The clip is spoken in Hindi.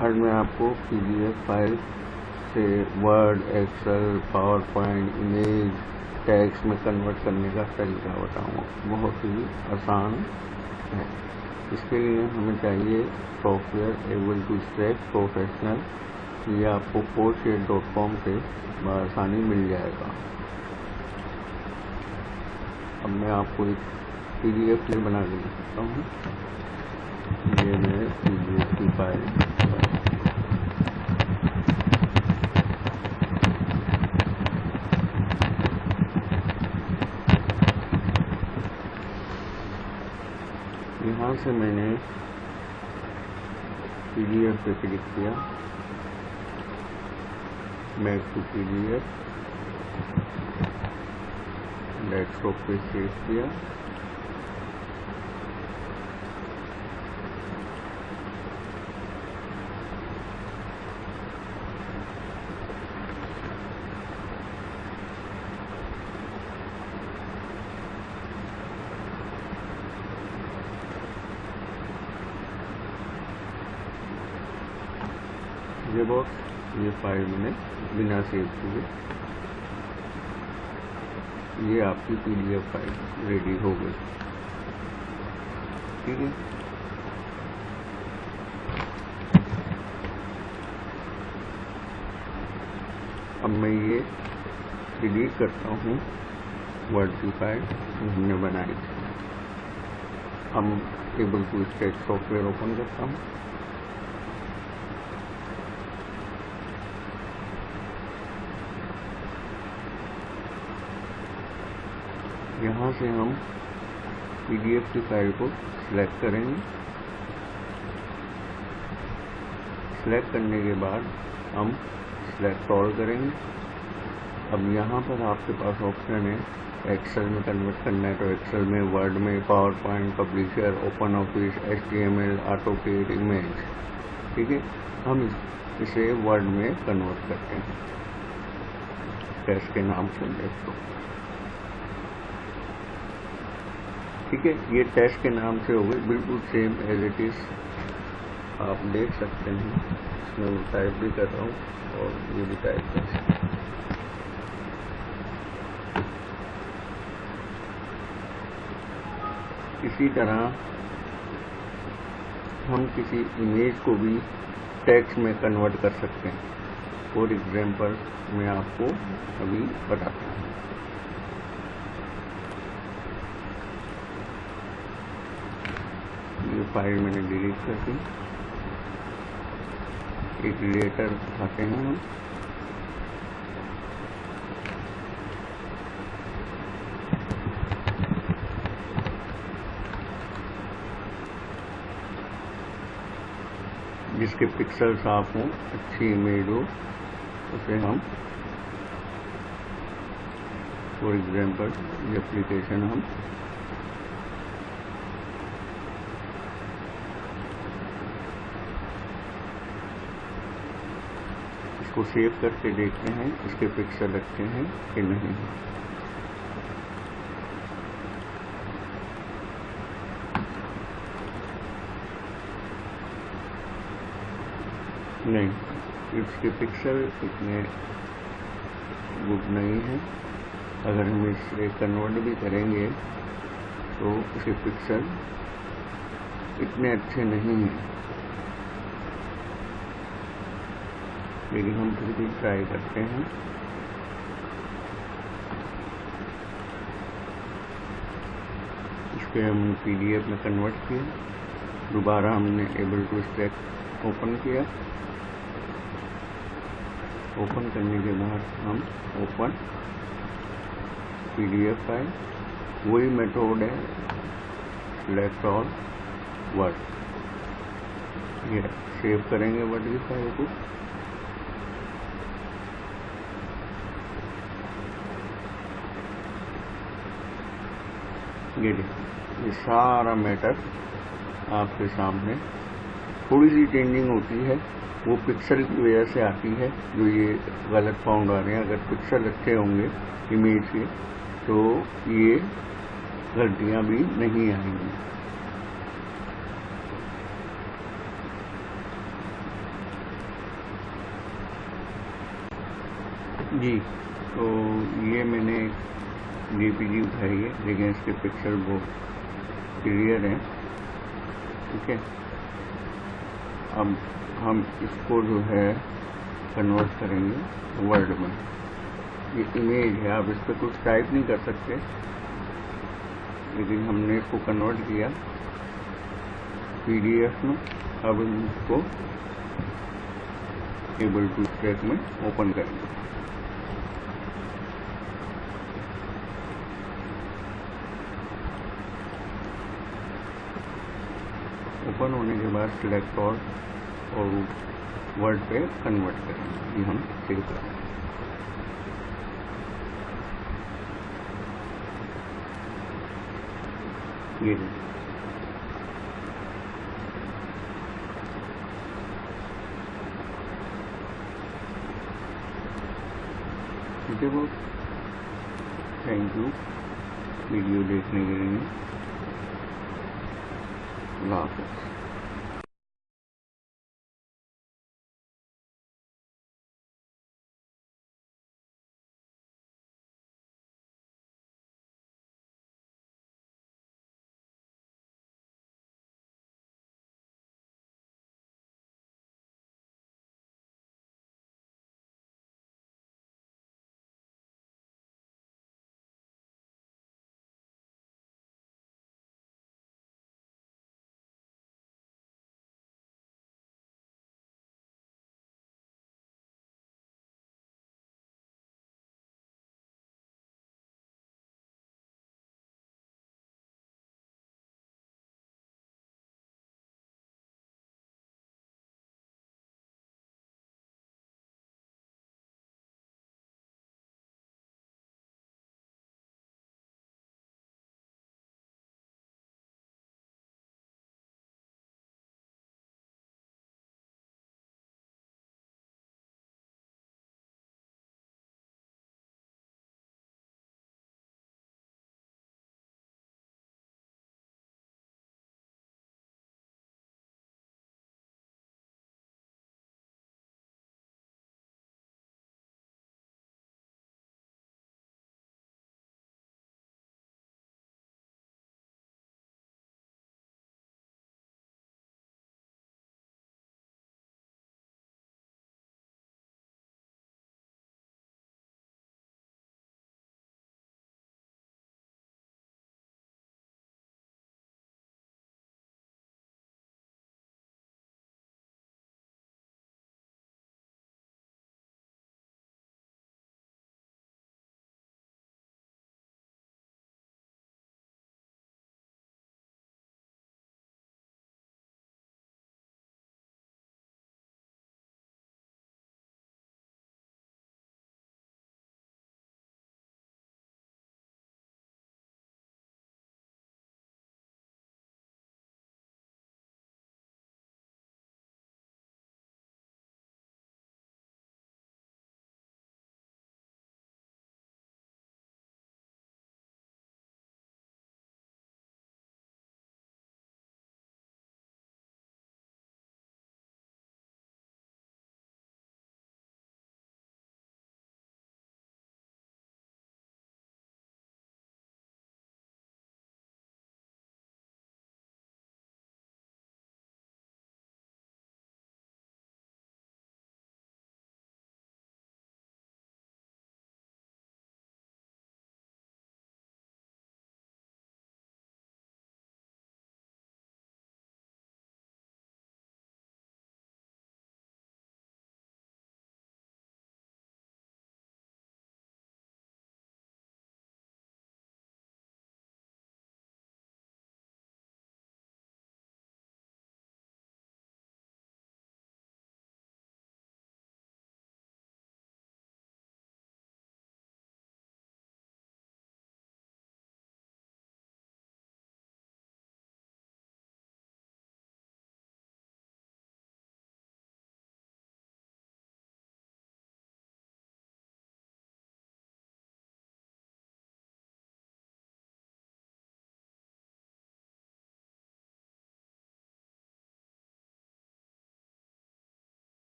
आज मैं आपको PDF फाइल से Word, Excel, PowerPoint, image, text में कन्वर्ट करने का तरीका बताऊंगा। बहुत ही आसान है। इसके लिए हमें चाहिए software Able to Extract Professional. ये आपको codeShare.com से बआसानी मिल जाएगा। अब मैं आपको एक PDF फाइल बना के दिखाता हूँ। ये मेरे PDF की फाइल यहाँ से मैंने PDF पे क्लिक किया, बैक टू PDF, डेस्कटॉप पे सेव किया। ये बॉक्स, ये फाइल मैंने बिना सेव किए, ये आपकी PDF फाइल रेडी हो गई। ठीक है, अब मैं ये डिलीट करता हूँ वर्ड की फाइल हमने बनाई थी। हम Able to Extract software open करता हूँ। यहाँ से हम PDF की फाइल को सिलेक्ट करेंगे। सिलेक्ट करने के बाद हम सिलेक्ट ऑल करेंगे। अब यहाँ पर आपके पास ऑप्शन है एक्सेल में कन्वर्ट करना है तो एक्सेल में, वर्ड में, power point, publisher, open office, HTML, AutoCAD, image. ठीक है, हम इसे वर्ड में कन्वर्ट करते हैं टेक्स्ट के नाम से देखो। ठीक है, ये टेक्स्ट के नाम से हो गई, बिल्कुल सेम एज इट इज। आप देख सकते हैं, इसमें मैं टाइप भी कर रहा हूँ और ये भी टाइप कर सकते हैं। इसी तरह हम किसी इमेज को भी टेक्स्ट में कन्वर्ट कर सकते हैं। फॉर एग्जाम्पल मैं आपको अभी बताता हूँ। ये फाइल मैंने डिलीट कर दी। एक लेटर उठाते हैं हम, जिसके पिक्सल साफ हों, अच्छी इमेज हो, उसे हम फॉर एग्जाम्पल ये एप्लीकेशन हम इसको सेव करके देखते हैं इसके पिक्सल अच्छे हैं कि नहीं। नहीं, इसके पिक्सल इतने गुड नहीं है। अगर हम इसे कन्वर्ट भी करेंगे तो इसके पिक्सल इतने अच्छे नहीं हैं, लेकिन हम फिर भी ट्राई करते हैं। इसके हमने PDF में कन्वर्ट किया, दोबारा हमने एबल टू स्ट्रेच ओपन किया। ओपन करने के बाद हम ओपन PDF फाइल, वही मेथड है सिलेक्ट ऑल वर्ड। ये सेव करेंगे वर्ड की फाइल को। ये सारा मैटर आपके सामने। थोड़ी सी चेंजिंग होती है, वो पिक्सल की वजह से आती है जो ये गलत फाउंड आ रहे हैं। अगर पिक्सल अच्छे होंगे इमेज के तो ये गलतियां भी नहीं आएंगी। जी, तो ये मैंने जेपीजी उठाई है, लेकिन इसके पिक्सल बहुत क्लियर हैं। ठीक है, अब हम इसको जो है कन्वर्ट करेंगे वर्ड में। ये इमेज है, आप इस पर कुछ टाइप नहीं कर सकते, लेकिन हमने इसको कन्वर्ट किया पीडीएफ में। अब इसको एबल टू स्ट्रेक में ओपन करेंगे। ओपन होने के बाद सिलेक्ट ऑल और वर्ड पे कन्वर्ट करेंगे। ये हम सेव करेंगे। ये ठीक है, वो थैंक यू वीडियो देखने के लिए। अल्लाह हाफ़िज़।